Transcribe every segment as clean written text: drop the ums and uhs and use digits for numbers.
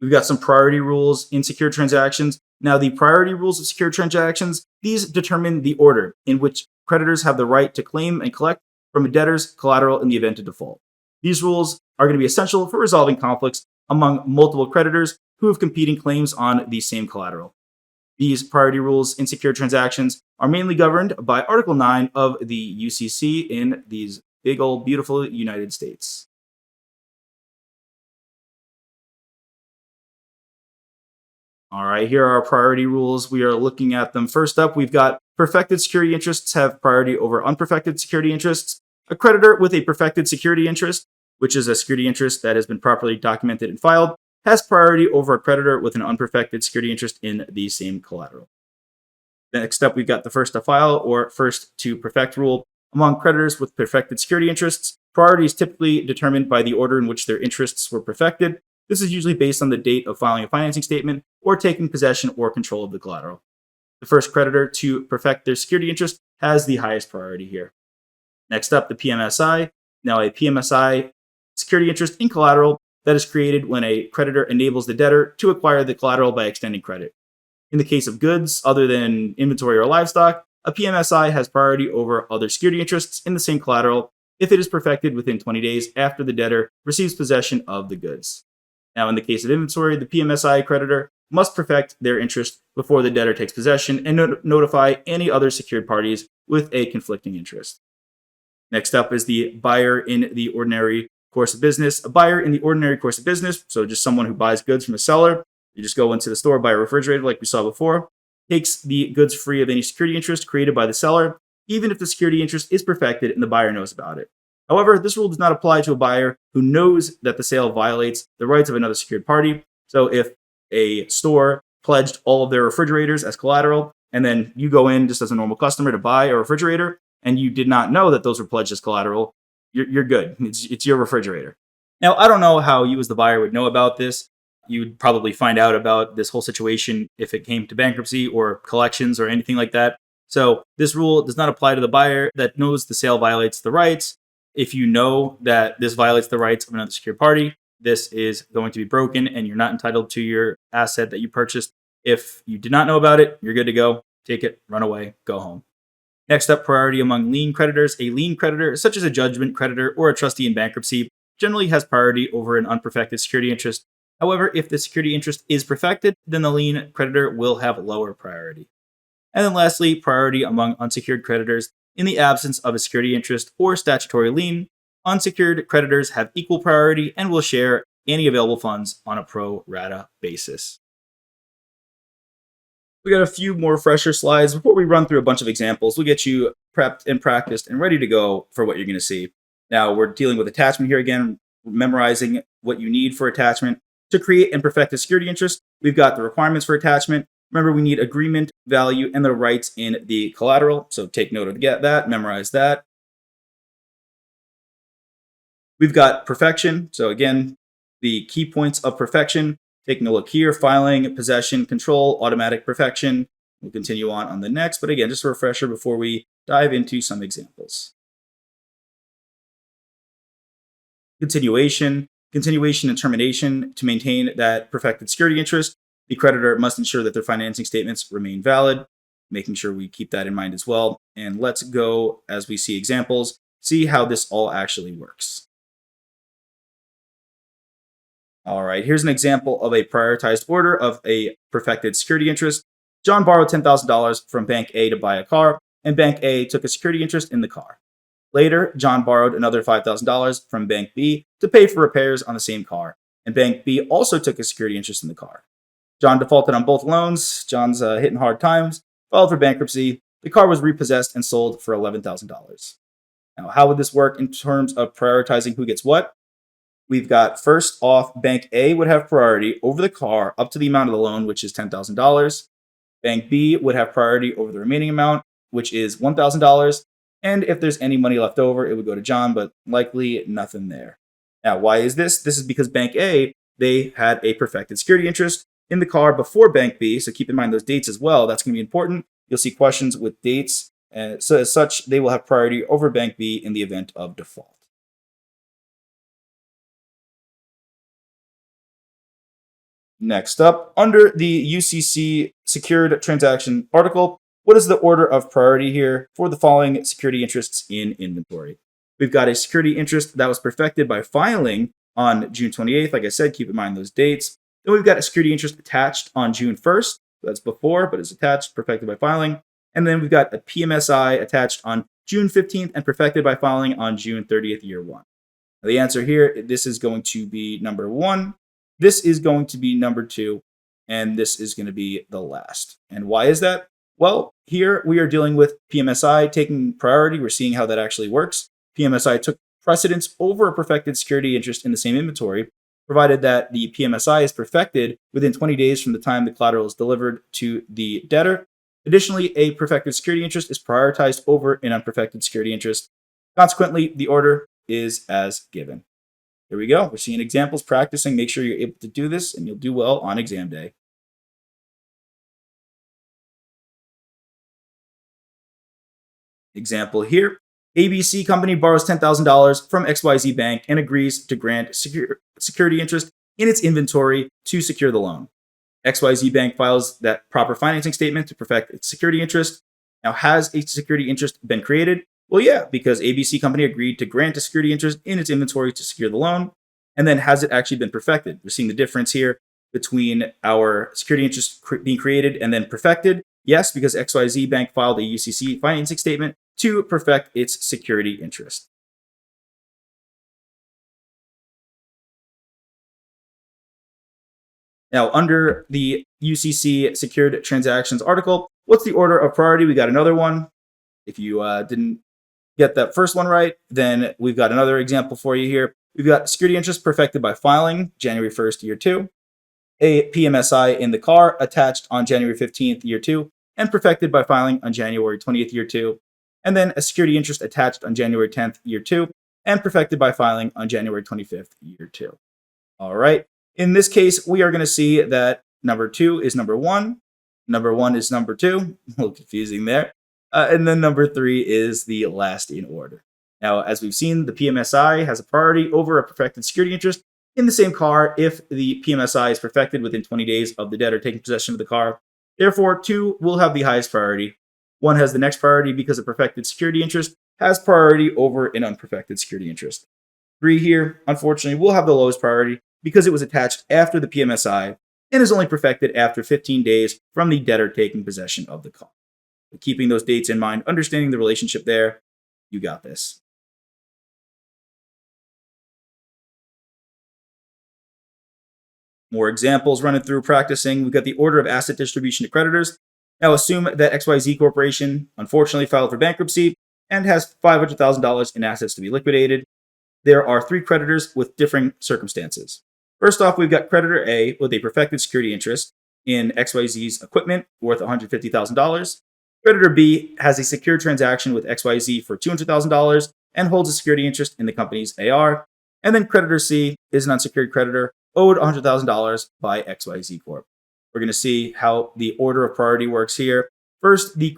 We've got some priority rules in secure transactions. Now, the priority rules of secure transactions, these determine the order in which creditors have the right to claim and collect from a debtor's collateral in the event of default. These rules are going to be essential for resolving conflicts among multiple creditors who have competing claims on the same collateral. These priority rules in secure transactions are mainly governed by Article 9 of the UCC in these big old beautiful United States. All right, here are our priority rules. We are looking at them. First up, we've got perfected security interests have priority over unperfected security interests. A creditor with a perfected security interest, which is a security interest that has been properly documented and filed, has priority over a creditor with an unperfected security interest in the same collateral. Next up, we've got the first to file or first to perfect rule. Among creditors with perfected security interests, priority is typically determined by the order in which their interests were perfected. This is usually based on the date of filing a financing statement or taking possession or control of the collateral. The first creditor to perfect their security interest has the highest priority here. Next up, the PMSI. Now, a PMSI security interest in collateral that is created when a creditor enables the debtor to acquire the collateral by extending credit. In the case of goods other than inventory or livestock, a PMSI has priority over other security interests in the same collateral if it is perfected within 20 days after the debtor receives possession of the goods. Now, in the case of inventory, the PMSI creditor must perfect their interest before the debtor takes possession and notify any other secured parties with a conflicting interest. Next up is the buyer in the ordinary course of business. A buyer in the ordinary course of business, so just someone who buys goods from a seller. You just go into the store, buy a refrigerator like we saw before, takes the goods free of any security interest created by the seller, even if the security interest is perfected and the buyer knows about it. However, this rule does not apply to a buyer who knows that the sale violates the rights of another secured party. So if a store pledged all of their refrigerators as collateral, and then you go in just as a normal customer to buy a refrigerator, and you did not know that those were pledged as collateral, you're good. It's your refrigerator. Now, I don't know how you as the buyer would know about this. You would probably find out about this whole situation if it came to bankruptcy or collections or anything like that. So this rule does not apply to the buyer that knows the sale violates the rights. If you know that this violates the rights of another secured party, this is going to be broken and you're not entitled to your asset that you purchased. If you did not know about it, you're good to go. Take it, run away, go home. Next up, priority among lien creditors. A lien creditor, such as a judgment creditor or a trustee in bankruptcy, generally has priority over an unperfected security interest. However, if the security interest is perfected, then the lien creditor will have lower priority. And then lastly, priority among unsecured creditors. In the absence of a security interest or statutory lien, unsecured creditors have equal priority and will share any available funds on a pro rata basis. We got a few more fresher slides before we run through a bunch of examples. We'll get you prepped and practiced and ready to go for what you're going to see. Now, we're dealing with attachment here again, memorizing what you need for attachment. To create and perfect a security interest, we've got the requirements for attachment. Remember, we need agreement, value, and the rights in the collateral. So take note of that, memorize that. We've got perfection. So again, the key points of perfection. Taking a look here, filing, possession, control, automatic perfection. We'll continue on the next. But again, just a refresher before we dive into some examples. Continuation and termination. To maintain that perfected security interest, the creditor must ensure that their financing statements remain valid, making sure we keep that in mind as well. And let's go, as we see examples, see how this all actually works. All right, here's an example of a prioritized order of a perfected security interest. John borrowed $10,000 from Bank A to buy a car, and Bank A took a security interest in the car. Later, John borrowed another $5,000 from Bank B to pay for repairs on the same car, and Bank B also took a security interest in the car. John defaulted on both loans. John's hitting hard times, filed for bankruptcy. The car was repossessed and sold for $11,000. Now, how would this work in terms of prioritizing who gets what? We've got first off, Bank A would have priority over the car up to the amount of the loan, which is $10,000. Bank B would have priority over the remaining amount, which is $1,000. And if there's any money left over, it would go to John, but likely nothing there. Now, why is this? This is because Bank A, they had a perfected security interest in the car before Bank B. So keep in mind those dates as well. That's going to be important. You'll see questions with dates. So as such, they will have priority over Bank B in the event of default. Next up, under the UCC secured transaction article, what is the order of priority here for the following security interests in inventory? We've got a security interest that was perfected by filing on June 28th. Like I said, keep in mind those dates. Then we've got a security interest attached on June 1st. That's before, but it's attached, perfected by filing. And then we've got a PMSI attached on June 15th and perfected by filing on June 30th, year one. Now, the answer here, this is going to be number one. This is going to be number two, and this is going to be the last. And why is that? Well, here we are dealing with PMSI taking priority. We're seeing how that actually works. PMSI took precedence over a perfected security interest in the same inventory, provided that the PMSI is perfected within 20 days from the time the collateral is delivered to the debtor. Additionally, a perfected security interest is prioritized over an unperfected security interest. Consequently, the order is as given. There we go. We're seeing examples, practicing. Make sure you're able to do this, and you'll do well on exam day. Example here. ABC company borrows $10,000 from XYZ Bank and agrees to grant security interest in its inventory to secure the loan. XYZ Bank files that proper financing statement to perfect its security interest. Now, has a security interest been created? Well, yeah, because ABC company agreed to grant a security interest in its inventory to secure the loan. And then has it actually been perfected? We're seeing the difference here between our security interest being created and then perfected. Yes, because XYZ Bank filed a UCC financing statement to perfect its security interest. Now, under the UCC secured transactions article, what's the order of priority? We got another one. If you didn't get that first one right, then we've got another example for you here. We've got security interest perfected by filing January 1st, year two, a PMSI in the car attached on January 15th, year two, and perfected by filing on January 20th, year two, and then a security interest attached on January 10th, year two, and perfected by filing on January 25th, year two. All right. In this case, we are going to see that number two is number one is number two, a little confusing there, and then number three is the last in order. Now, as we've seen, the PMSI has a priority over a perfected security interest in the same car if the PMSI is perfected within 20 days of the debtor taking possession of the car. Therefore, two will have the highest priority. One has the next priority because a perfected security interest has priority over an unperfected security interest. Three here, unfortunately, will have the lowest priority because it was attached after the PMSI and is only perfected after 15 days from the debtor taking possession of the car. But keeping those dates in mind, understanding the relationship there, you got this. More examples running through practicing. We've got the order of asset distribution to creditors. Now assume that XYZ Corporation unfortunately filed for bankruptcy and has $500,000 in assets to be liquidated. There are three creditors with differing circumstances. First off, we've got creditor A with a perfected security interest in XYZ's equipment worth $150,000. Creditor B has a secured transaction with XYZ for $200,000 and holds a security interest in the company's AR. And then creditor C is an unsecured creditor owed $100,000 by XYZ Corp. We're going to see how the order of priority works here. First, the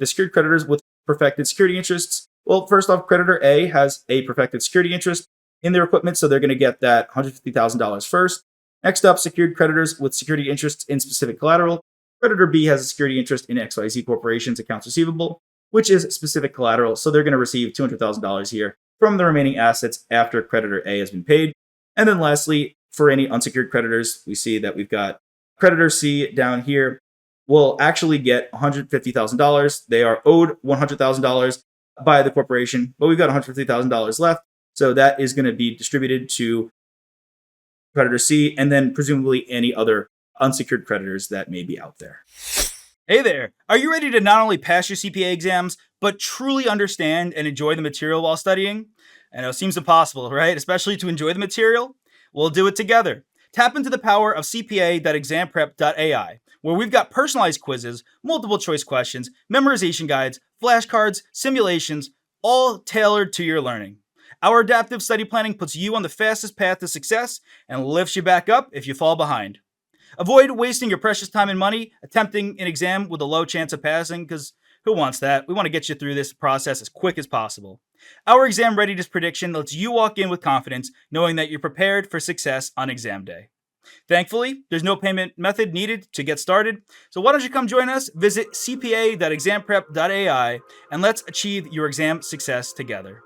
secured creditors with perfected security interests. Well, first off, creditor A has a perfected security interest in their equipment, so they're going to get that $150,000 first. Next up, secured creditors with security interests in specific collateral. Creditor B has a security interest in XYZ Corporation's accounts receivable, which is specific collateral, so they're going to receive $200,000 here from the remaining assets after creditor A has been paid. And then lastly, for any unsecured creditors, we see that we've got creditor C down here will actually get $150,000. They are owed $100,000 by the corporation, but we've got $150,000 left. So that is going to be distributed to creditor C and then presumably any other unsecured creditors that may be out there. Hey there! Are you ready to not only pass your CPA exams, but truly understand and enjoy the material while studying? I know it seems impossible, right? Especially to enjoy the material? We'll do it together. Tap into the power of CPA.examprep.ai, where we've got personalized quizzes, multiple choice questions, memorization guides, flashcards, simulations, all tailored to your learning. Our adaptive study planning puts you on the fastest path to success and lifts you back up if you fall behind. Avoid wasting your precious time and money attempting an exam with a low chance of passing, because who wants that? We want to get you through this process as quick as possible. Our exam readiness prediction lets you walk in with confidence, knowing that you're prepared for success on exam day. Thankfully, there's no payment method needed to get started, so why don't you come join us? Visit cpa.examprep.ai and let's achieve your exam success together.